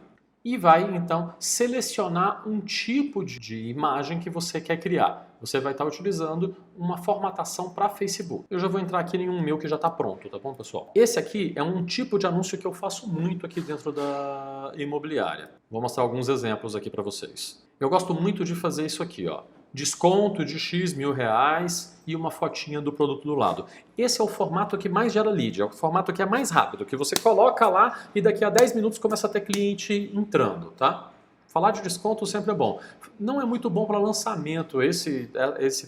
e vai então selecionar um tipo de imagem que você quer criar. Você vai estar utilizando uma formatação para Facebook. Eu já vou entrar aqui em um meu que já está pronto, tá bom, pessoal? Esse aqui é um tipo de anúncio que eu faço muito aqui dentro da imobiliária. Vou mostrar alguns exemplos aqui para vocês. Eu gosto muito de fazer isso aqui, ó. Desconto de X mil reais e uma fotinha do produto do lado. Esse é o formato que mais gera lead, é o formato que é mais rápido, que você coloca lá e daqui a 10 minutos começa a ter cliente entrando, tá? Falar de desconto sempre é bom. Não é muito bom para lançamento esse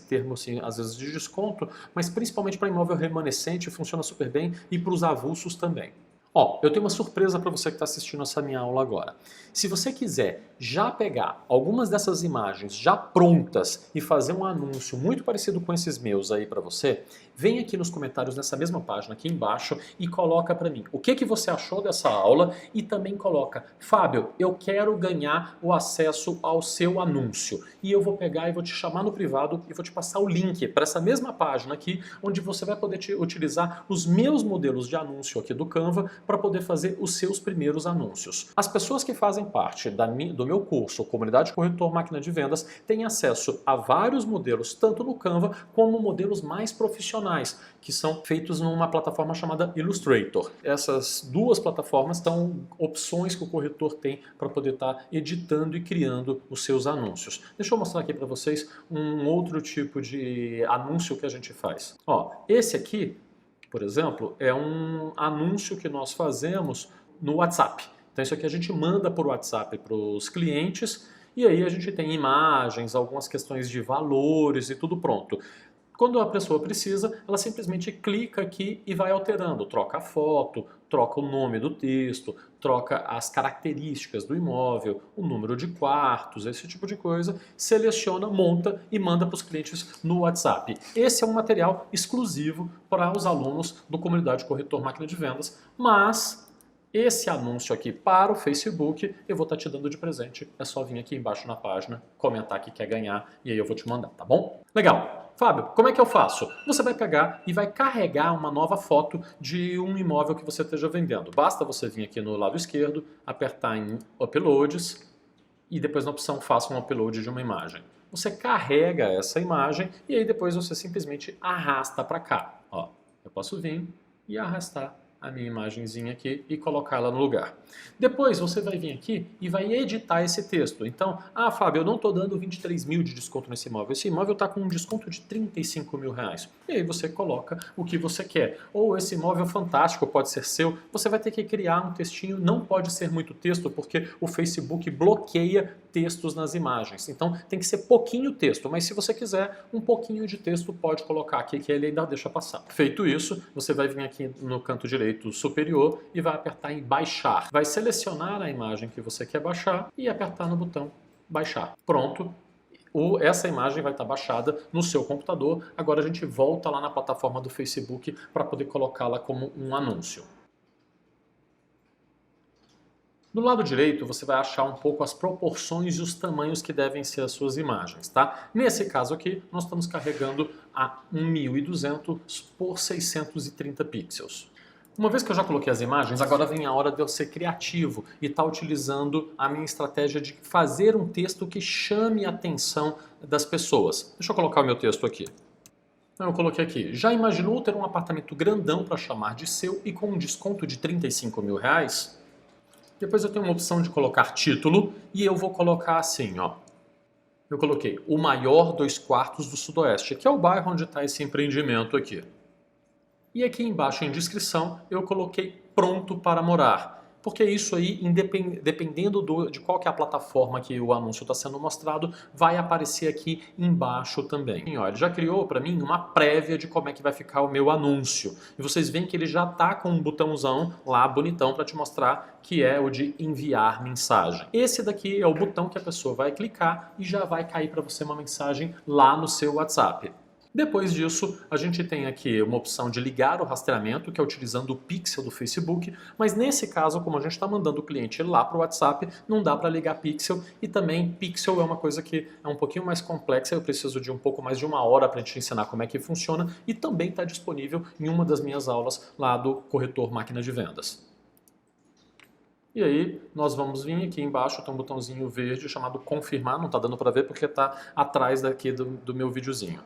termo, assim, às vezes de desconto, mas principalmente para imóvel remanescente funciona super bem e para os avulsos também. Ó, eu tenho uma surpresa para você que está assistindo essa minha aula agora. Se você quiser já pegar algumas dessas imagens já prontas e fazer um anúncio muito parecido com esses meus aí para você, vem aqui nos comentários nessa mesma página aqui embaixo e coloca para mim o que você achou dessa aula e também coloca: Fábio, eu quero ganhar o acesso ao seu anúncio. E eu vou pegar e vou te chamar no privado e vou te passar o link para essa mesma página aqui, onde você vai poder utilizar os meus modelos de anúncio aqui do Canva para poder fazer os seus primeiros anúncios. As pessoas que fazem parte do meu curso Comunidade Corretor Máquina de Vendas têm acesso a vários modelos, tanto no Canva como modelos mais profissionais, que são feitos numa plataforma chamada Illustrator. Essas duas plataformas são opções que o corretor tem para poder estar editando e criando os seus anúncios. Deixa eu mostrar aqui para vocês um outro tipo de anúncio que a gente faz. Ó, esse aqui, por exemplo, é um anúncio que nós fazemos no WhatsApp. Então isso aqui a gente manda por WhatsApp para os clientes e aí a gente tem imagens, algumas questões de valores e tudo pronto. Quando a pessoa precisa, ela simplesmente clica aqui e vai alterando, troca a foto, troca o nome do texto, troca as características do imóvel, o número de quartos, esse tipo de coisa, seleciona, monta e manda para os clientes no WhatsApp. Esse é um material exclusivo para os alunos do Comunidade Corretor Máquina de Vendas, mas esse anúncio aqui para o Facebook eu vou estar te dando de presente. É só vir aqui embaixo na página, comentar que quer ganhar e aí eu vou te mandar, tá bom? Legal! Fábio, como é que eu faço? Você vai pegar e vai carregar uma nova foto de um imóvel que você esteja vendendo. Basta você vir aqui no lado esquerdo, apertar em Uploads e depois na opção Faça um upload de uma imagem. Você carrega essa imagem e aí depois você simplesmente arrasta para cá. Ó, eu posso vir e arrastar a minha imagenzinha aqui e colocá-la no lugar. Depois você vai vir aqui e vai editar esse texto. Então, Fábio, eu não estou dando 23 mil de desconto nesse imóvel. Esse imóvel está com um desconto de 35 mil reais. E aí você coloca o que você quer. Ou esse imóvel fantástico pode ser seu. Você vai ter que criar um textinho. Não pode ser muito texto porque o Facebook bloqueia textos nas imagens. Então tem que ser pouquinho texto, mas se você quiser um pouquinho de texto pode colocar aqui que ele ainda deixa passar. Feito isso, você vai vir aqui no canto direito superior e vai apertar em baixar. Vai selecionar a imagem que você quer baixar e apertar no botão baixar. Pronto. Essa imagem vai estar baixada no seu computador. Agora a gente volta lá na plataforma do Facebook para poder colocá-la como um anúncio. Do lado direito, você vai achar um pouco as proporções e os tamanhos que devem ser as suas imagens, tá? Nesse caso aqui, nós estamos carregando a 1200 por 630 pixels. Uma vez que eu já coloquei as imagens, agora vem a hora de eu ser criativo e estar utilizando a minha estratégia de fazer um texto que chame a atenção das pessoas. Deixa eu colocar o meu texto aqui. Eu coloquei aqui: já imaginou ter um apartamento grandão para chamar de seu e com um desconto de 35 mil reais? Depois eu tenho uma opção de colocar título e eu vou colocar assim, ó. Eu coloquei o maior 2/4 do Sudoeste, que é o bairro onde está esse empreendimento aqui. E aqui embaixo em descrição eu coloquei pronto para morar. Porque isso aí, dependendo de qual que é a plataforma que o anúncio está sendo mostrado, vai aparecer aqui embaixo também. E, ó, ele já criou para mim uma prévia de como é que vai ficar o meu anúncio. E vocês veem que ele já está com um botãozão lá bonitão para te mostrar que é o de enviar mensagem. Esse daqui é o botão que a pessoa vai clicar e já vai cair para você uma mensagem lá no seu WhatsApp. Depois disso, a gente tem aqui uma opção de ligar o rastreamento, que é utilizando o pixel do Facebook, mas nesse caso, como a gente está mandando o cliente lá para o WhatsApp, não dá para ligar pixel, e também pixel é uma coisa que é um pouquinho mais complexa, eu preciso de um pouco mais de 1 hora para te ensinar como é que funciona, e também está disponível em uma das minhas aulas lá do Corretor Máquina de Vendas. E aí, nós vamos vir aqui embaixo, tem um botãozinho verde chamado confirmar, não está dando para ver porque está atrás daqui do meu videozinho.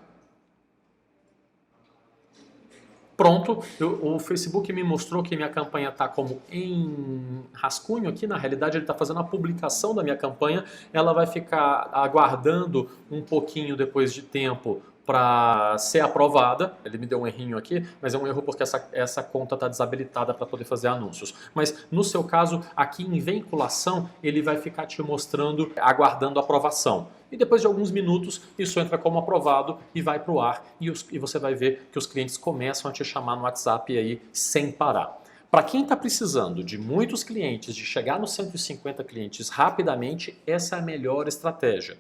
Pronto, o Facebook me mostrou que minha campanha está como em rascunho aqui, na realidade ele está fazendo a publicação da minha campanha, ela vai ficar aguardando um pouquinho depois de tempo para ser aprovada. Ele me deu um errinho aqui, mas é um erro porque essa conta está desabilitada para poder fazer anúncios. Mas no seu caso, aqui em vinculação, ele vai ficar te mostrando, aguardando aprovação. E depois de alguns minutos, isso entra como aprovado e vai para o ar. E você vai ver que os clientes começam a te chamar no WhatsApp aí sem parar. Para quem está precisando de muitos clientes, de chegar nos 150 clientes rapidamente, essa é a melhor estratégia.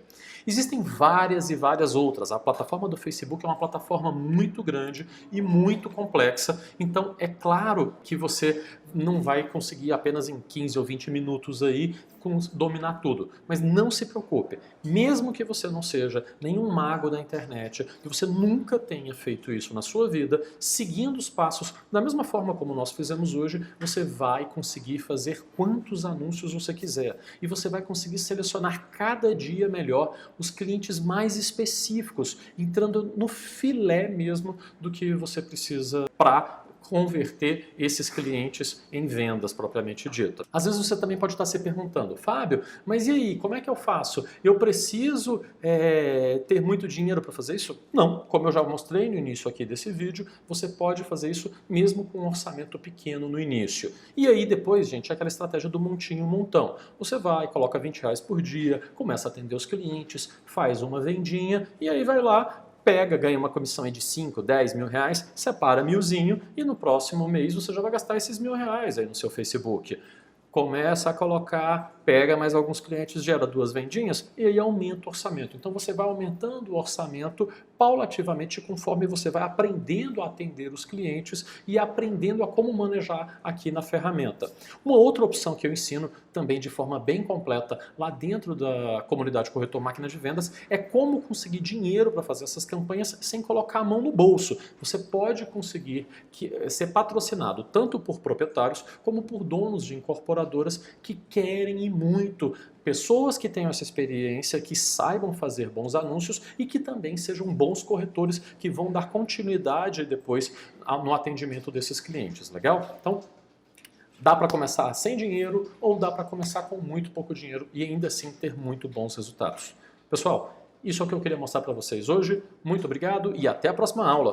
Existem várias e várias outras. A plataforma do Facebook é uma plataforma muito grande e muito complexa, então é claro que você não vai conseguir apenas em 15 ou 20 minutos aí dominar tudo. Mas não se preocupe, mesmo que você não seja nenhum mago da internet, que você nunca tenha feito isso na sua vida, seguindo os passos da mesma forma como nós fizemos hoje, você vai conseguir fazer quantos anúncios você quiser. E você vai conseguir selecionar cada dia melhor os clientes mais específicos, entrando no filé mesmo do que você precisa para converter esses clientes em vendas propriamente dita. Às vezes você também pode estar se perguntando, Fábio, mas e aí, como é que eu faço? Eu preciso ter muito dinheiro para fazer isso? Não, como eu já mostrei no início aqui desse vídeo, você pode fazer isso mesmo com um orçamento pequeno no início. E aí depois, gente, é aquela estratégia do montinho montão. Você vai, coloca R$20 por dia, começa a atender os clientes, faz uma vendinha e aí vai lá, pega, ganha uma comissão aí de 5, 10 mil reais, separa milzinho e no próximo mês você já vai gastar esses R$1.000 aí no seu Facebook. Começa a colocar, pega mais alguns clientes, gera 2 vendinhas e aí aumenta o orçamento. Então você vai aumentando o orçamento paulativamente conforme você vai aprendendo a atender os clientes e aprendendo a como manejar aqui na ferramenta. Uma outra opção que eu ensino também de forma bem completa lá dentro da comunidade Corretor Máquina de Vendas é como conseguir dinheiro para fazer essas campanhas sem colocar a mão no bolso. Você pode conseguir ser patrocinado tanto por proprietários como por donos de incorporadoras que querem ir muito. Pessoas que tenham essa experiência, que saibam fazer bons anúncios e que também sejam bons corretores que vão dar continuidade depois no atendimento desses clientes, legal? Então, dá para começar sem dinheiro ou dá para começar com muito pouco dinheiro e ainda assim ter muito bons resultados. Pessoal, isso é o que eu queria mostrar para vocês hoje. Muito obrigado e até a próxima aula.